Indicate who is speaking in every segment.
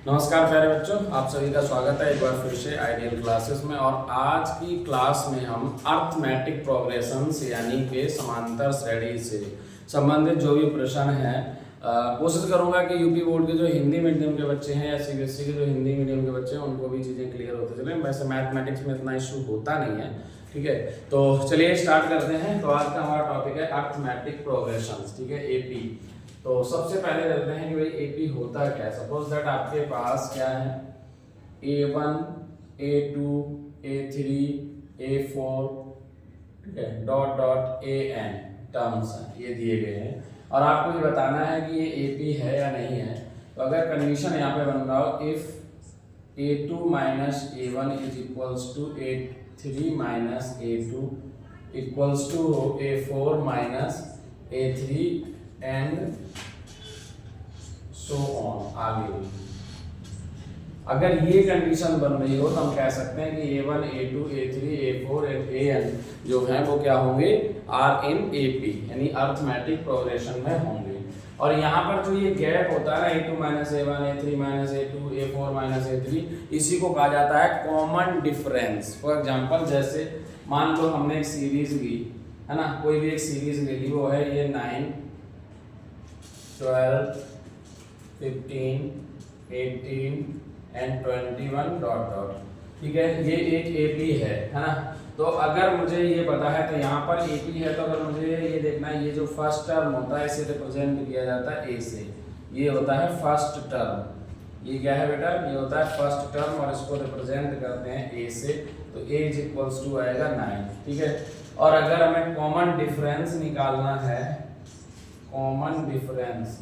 Speaker 1: नमस्कार प्यारे बच्चों, आप सभी का स्वागत है एक बार फिर से आइडियल क्लासेस में। और आज की क्लास में हम अर्थमेटिक प्रोग्रेशंस यानी कि समांतर श्रेणी से संबंधित जो भी प्रश्न हैं कोशिश करूंगा कि यूपी बोर्ड के जो हिंदी मीडियम के बच्चे हैं या सीबीएसई के जो हिंदी मीडियम के बच्चे हैं उनको भी चीज़ें क्लियर होते चले। वैसे मैथमेटिक्स में इतना इशू होता नहीं है, ठीक है। तो चलिए स्टार्ट करते हैं। तो आज का हमारा टॉपिक है अर्थमेटिक प्रोग्रेशंस, ठीक है, एपी। तो सबसे पहले देखते हैं कि भाई एपी होता क्या है। सपोज दैट आपके पास क्या है, A1, A2, A3, A4, ठीक है, डॉट डॉट AN टर्म्स हैं, ये दिए गए हैं और आपको ये बताना है कि ये एपी है या नहीं है। तो अगर कंडीशन यहाँ पे बन रहा हो if A2 minus A1 is equals to A3 minus A2 equals to A4 minus A3 and so on, आगे भी अगर ये कंडीशन बन रही हो तो हम कह सकते हैं कि A1, A2, A3, A4 and AN जो हैं वो क्या होंगे, आर इन AP यानी अर्थमेटिक प्रोग्रेशन में होंगे। और यहाँ पर जो ये गैप होता है ना, A2 minus A1, A3 minus A2, A4 minus A3, इसी को कहा जाता है कॉमन डिफरेंस। फॉर एग्जाम्पल जैसे मान लो हमने एक सीरीज ली है ना, कोई भी एक सीरीज ले ली, वो है ये 9, 12, 15, 18 एंड 21 डॉट डॉट, ठीक है। ये एक एपी है ना। तो अगर मुझे ये पता है तो यहाँ पर एपी है, तो अगर मुझे ये देखना है, ये जो फर्स्ट टर्म होता है इसे रिप्रेजेंट किया जाता है ए से। ये होता है फर्स्ट टर्म, ये क्या है बेटा, ये होता है फर्स्ट टर्म और इसको रिप्रेजेंट करते हैं ए से। तो ए इज इक्वल्स टू आएगा 9, ठीक है। और अगर हमें कॉमन डिफरेंस निकालना है, कॉमन डिफरेंस,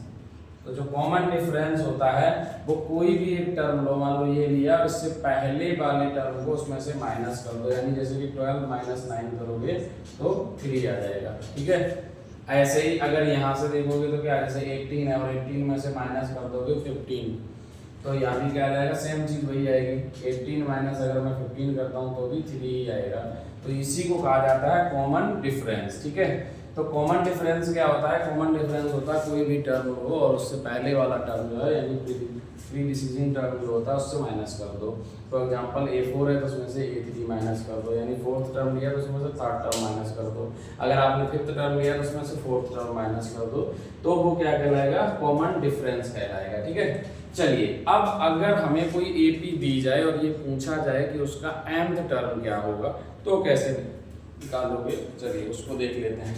Speaker 1: तो जो कॉमन डिफरेंस होता है वो कोई भी एक टर्म लो, मान लो ये लिया, इससे पहले वाले टर्म को उसमें से माइनस कर दो, यानी जैसे कि 12 माइनस 9 करोगे तो 3 आ जाएगा, ठीक है। ऐसे ही अगर यहाँ से देखोगे तो क्या, जैसे 18 है और 18 में से माइनस कर दोगे 15, तो यहाँ भी क्या आ जाएगा, सेम चीज़ वही आएगी। 18 माइनस अगर मैं 15 करता हूँ तो भी 3 ही आएगा। तो इसी को कहा जाता है कॉमन डिफरेंस, ठीक है। तो कॉमन डिफरेंस क्या होता है, कॉमन डिफरेंस होता है कोई भी टर्म हो और उससे पहले वाला टर्म जो है यानी प्री डिसीजन टर्म जो होता है उससे माइनस कर दो। फॉर एग्जांपल A4 है तो उसमें से A3 माइनस कर दो, यानी फोर्थ टर्म लिया तो उसमें से थर्ड टर्म माइनस कर दो। अगर आपने फिफ्थ टर्म लिया तो उसमें से फोर्थ टर्म माइनस कर दो, तो वो क्या कहलाएगा, कॉमन डिफरेंस कहलाएगा, ठीक है। चलिए अब अगर हमें कोई एपी दी जाए और ये पूछा जाए कि उसका nth टर्म क्या होगा तो कैसे निकालोगे, चलिए उसको देख लेते हैं,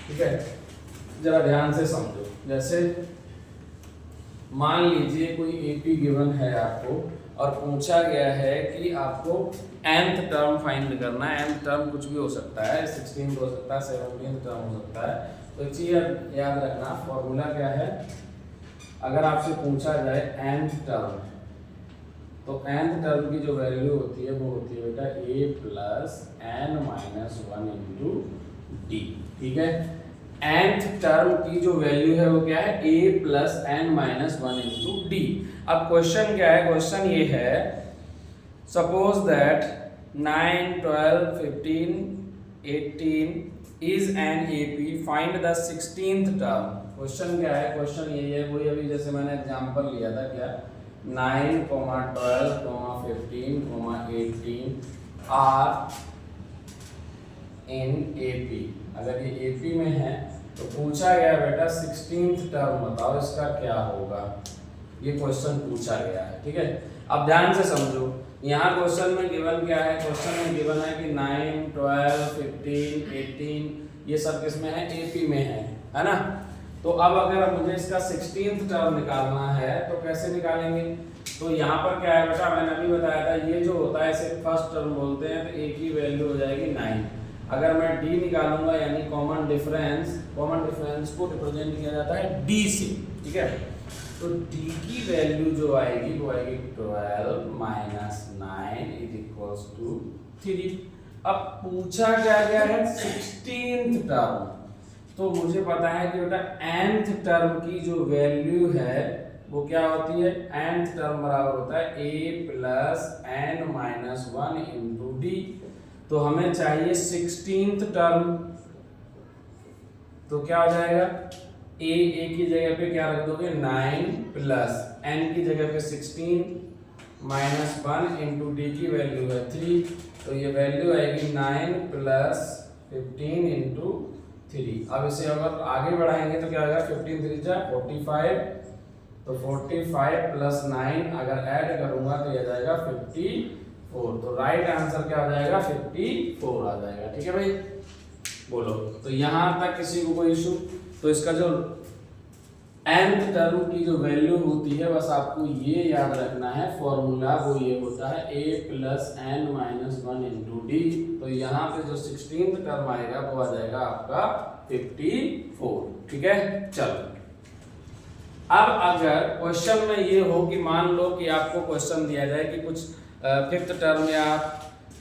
Speaker 1: ठीक है। जरा ध्यान से समझो। जैसे मान लीजिए कोई एपी गिवन है आपको और पूछा गया है कि आपको nth टर्म फाइंड करना है। nth टर्म कुछ भी हो सकता है, 16 हो सकता है, 17 टर्म हो सकता है। तो एक चीज याद रखना, फॉर्मूला क्या है, अगर आपसे पूछा जाए nth टर्म, तो nth टर्म की जो वैल्यू होती है वो होती है बेटा a plus n minus 1 into D, ठीक है। nth टर्म की जो वैल्यू है वो क्या है, a plus n minus 1 into D. अब क्वेश्चन क्या है, क्वेश्चन ये है suppose that 9, 12, 15, 18 is an AP, find the 16th term. Question क्या है, क्वेश्चन ये है, वही अभी जैसे मैंने एग्जांपल लिया था, क्या 9, 12, 15, 18 आर इन एपी। अगर ये एपी में है तो पूछा गया बेटा 16th टर्म बताओ इसका क्या होगा, ये क्वेश्चन पूछा गया है, ठीक है। अब ध्यान से समझो, यहाँ क्वेश्चन में गिवन क्या है, क्वेश्चन में गिवन है कि 9, 12, 15, 18 ये सब किसमें है, एपी में है ना। तो अब अगर मुझे इसका 16th टर्म निकालना है तो कैसे निकालेंगे, तो यहाँ पर क्या है बेटा, मैंने अभी बताया था, ये जो होता है इसे फर्स्ट टर्म बोलते हैं, तो एक ही वैल्यू हो जाएगी 9। अगर मैं डी निकालूंगा यानी कॉमन डिफरेंस, कॉमन डिफरेंस को रिप्रेजेंट किया जाता है डी से, ठीक है। तो डी की वैल्यू जो आएगी वो आएगी 12 माइनस 9 इज इक्वल्स टू 3। अब पूछा क्या गया है, 16th टर्म, तो मुझे पता है कि बेटा nth टर्म की जो वैल्यू है वो क्या होती है, nth टर्म बराबर होता है a plus n minus 1 into D. तो हमें चाहिए 16th टर्म, तो क्या हो जाएगा, ए की जगह पे क्या रख दोगे 9 प्लस n की जगह पे 16 माइनस 1 इंटू डी की वैल्यू है 3, तो ये वैल्यू आएगी 9 प्लस 15 इंटू 3। अब इसे अगर आगे बढ़ाएंगे तो क्या होगा, 15 3 जा 45, तो 45 प्लस 9 अगर ऐड करूंगा तो ये आ जाएगा 54। तो राइट आंसर क्या आ जाएगा, 54 आ जाएगा। ठीक है भाई, बोलो। तो यहां तक किसी को कोई इशू? तो इसका जो nth टर्म की जो वैल्यू होती है बस आपको ये याद रखना है, फॉर्मूला वो ये होता है a plus n minus 1 into D. तो यहाँ पे जो 16th टर्म आएगा वो आ जाएगा आपका 54। ठीक है, चलो। अब अगर क्वेश्चन में ये हो कि मान लो कि आपको क्वेश्चन दिया जाए कि कुछ 5th टर्म या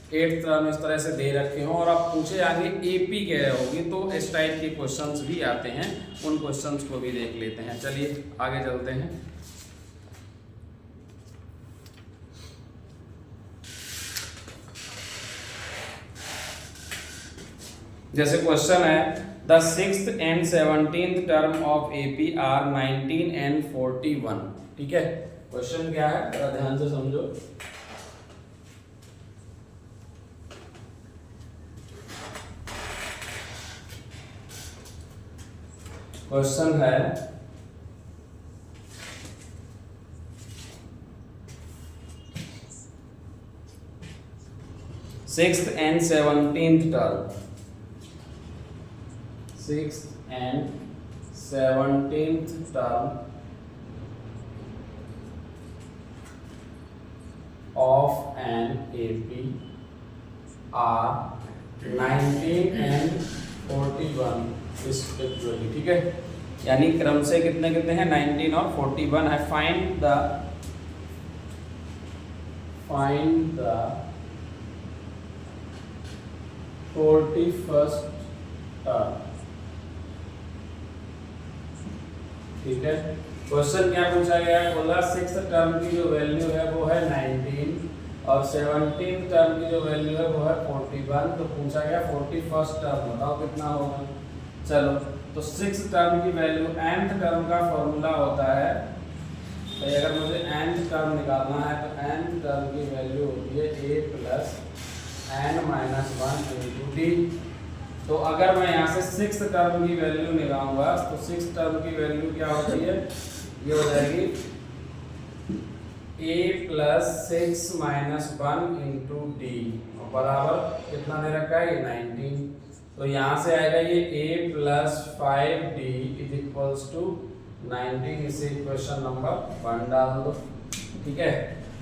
Speaker 1: 8th टर्म इस तरह से दे रखे हो और आप पूछे आगे एपी कह होगी, तो इस टाइप के क्वेश्चंस भी आते हैं, उन क्वेश्चंस को भी देख लेते हैं। चलिए आगे चलते हैं। जैसे क्वेश्चन है the 6th and 17th term of AP are 19 and 41। ठीक है, क्वेश्चन क्या है थोड़ा ध्यान से समझो। क्वेश्चन है 6th and 17th term, 6th and 17th term of an AP are 19 and 41 respectively. ठीक है, यानी क्रम से कितने कितने हैं, 19 और 41 है। Find the 41st term. ठीक है, क्वेश्चन क्या पूछा गया है, बोला 6th टर्म की जो वैल्यू है वो है 19 और 17th टर्म की जो वैल्यू है वो है 41। तो पूछा गया 41st टर्म बताओ कितना होगा। चलो, तो 6th टर्म की वैल्यू nth टर्म का फॉर्मूला होता है, तो अगर मुझे nth टर्म निकालना है तो nth टर्म की वैल्यू होती है a plus n minus 1 into D. तो अगर मैं यहाँ से 6th टर्म की वैल्यू निकालूंगा तो 6th टर्म की वैल्यू क्या होती है, ये हो जाएगी a plus 6 minus 1 into D बराबर कितना दे रखा है, ये 19। तो यहाँ से आएगा ये a plus 5d is equals to 19। इसे इक्वेशन नंबर 1 डाल दो। ठीक है,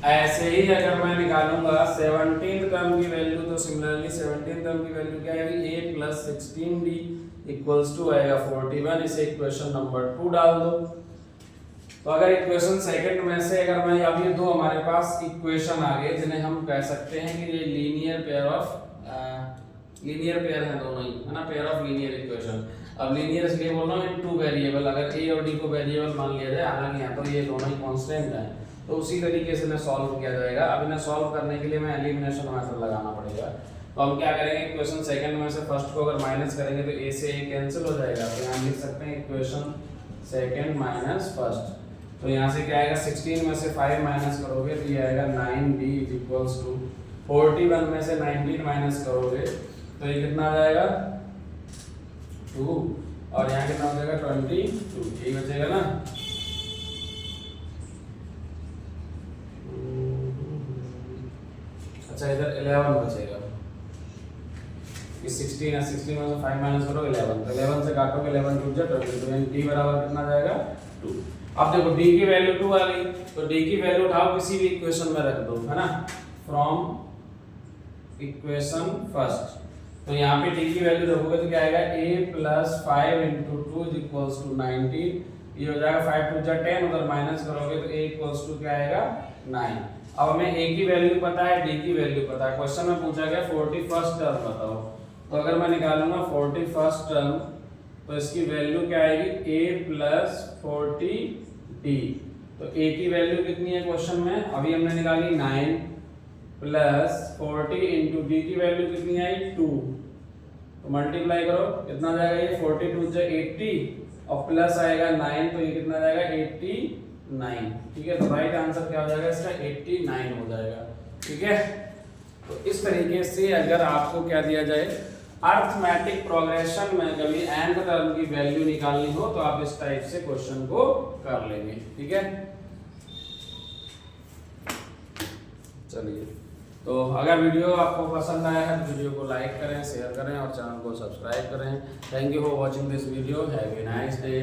Speaker 1: ऐसे ही अगर मैं निकालूंगा 17th टर्म की वैल्यू, तो सिमिलरली 17th टर्म की वैल्यू क्या आएगी, a plus 16d equals to आएगा 41। इसे इक्वेशन नंबर 2 डाल दो। तो अगर इक्वेशन सेकंड में से अगर मैं, अब ये दो हमारे पास इक्वेशन आ गए जिन्हें हम कह सकते हैं कि ये लीनियर पेयर है, दोनों ही है ना, पेयर ऑफ लीनियर इक्वेशन। अब लीनियर इसलिए बोल रहा हूँ इन 2 वेरिएबल, अगर a और d को वेरिएबल मान लिया जाए, हालांकि यहाँ तो ये दोनों ही कांस्टेंट हैं, तो उसी तरीके से इन्हें सॉल्व किया जाएगा। अब इन्हें सॉल्व करने के लिए मैं एलिमिनेशन मेथड लगाना पड़ेगा। तो हम क्या करेंगे, इक्वेशन सेकंड में से फर्स्ट को अगर माइनस करेंगे तो a से a कैंसिल हो जाएगा, तो यहाँ लिख सकते हैं इक्वेशन सेकंड माइनस फर्स्ट। तो यहाँ से क्या आएगा, 16 में से 5 माइनस करोगे तो ये आएगा 9d इज इक्वल्स टू 41 में से 19 माइनस करोगे तो ये कितना आ जाएगा 2, और यहाँ कितना हो जाएगा 22, यही बचेगा ना। अच्छा, इधर 11 बचेगा, कि 16 है, 16 में से 5 माइनस करो 11, तो 11 से काटोगे 11 टू जा 22, यानी d बराबर कितना जाएगा 2। अब देखो d की वैल्यू 2 आ गई, तो d की वैल्यू उठाओ किसी भी इक्वेशन में रख दो, है ना, फ्रॉम इक्वेशन फर्स्ट। तो यहाँ पे d की वैल्यू रखोगे तो क्या आएगा, a plus 5 into 2 is equals to 19, ये हो जाएगा 5 टू जा 10, उधर माइनस करोगे तो a इक्वल्स टू क्या आएगा 9। अब हमें a की वैल्यू पता है, d की वैल्यू पता है, क्वेश्चन में पूछा गया 41st टर्म बताओ। तो अगर मैं निकालूंगा 41st टर्म तो इसकी वैल्यू क्या आएगी, a प्लस 40d। तो a की वैल्यू कितनी है क्वेश्चन में, अभी हमने निकाली 9 प्लस 40 इंटू d की वैल्यू कितनी आई 2, तो मल्टीप्लाई करो कितना जाएगा, ये 42 से 80 और प्लस आएगा 9, तो ये कितना जाएगा 9, ठीक है। तो राइट आंसर क्या हो जाएगा इसका 89 हो जाएगा, ठीक है। तो इस तरीके से अगर आपको क्या दिया जाए अर्थमेटिक प्रोग्रेशन में कभी nth टर्म की वैल्यू निकालनी हो तो आप इस टाइप से क्वेश्चन को कर लेंगे, ठीक है। चलिए, तो अगर वीडियो आपको पसंद आया है तो वीडियो को लाइक करें, शेयर करें और चैनल को सब्सक्राइब करें। Thank you for watching this video, have a nice day.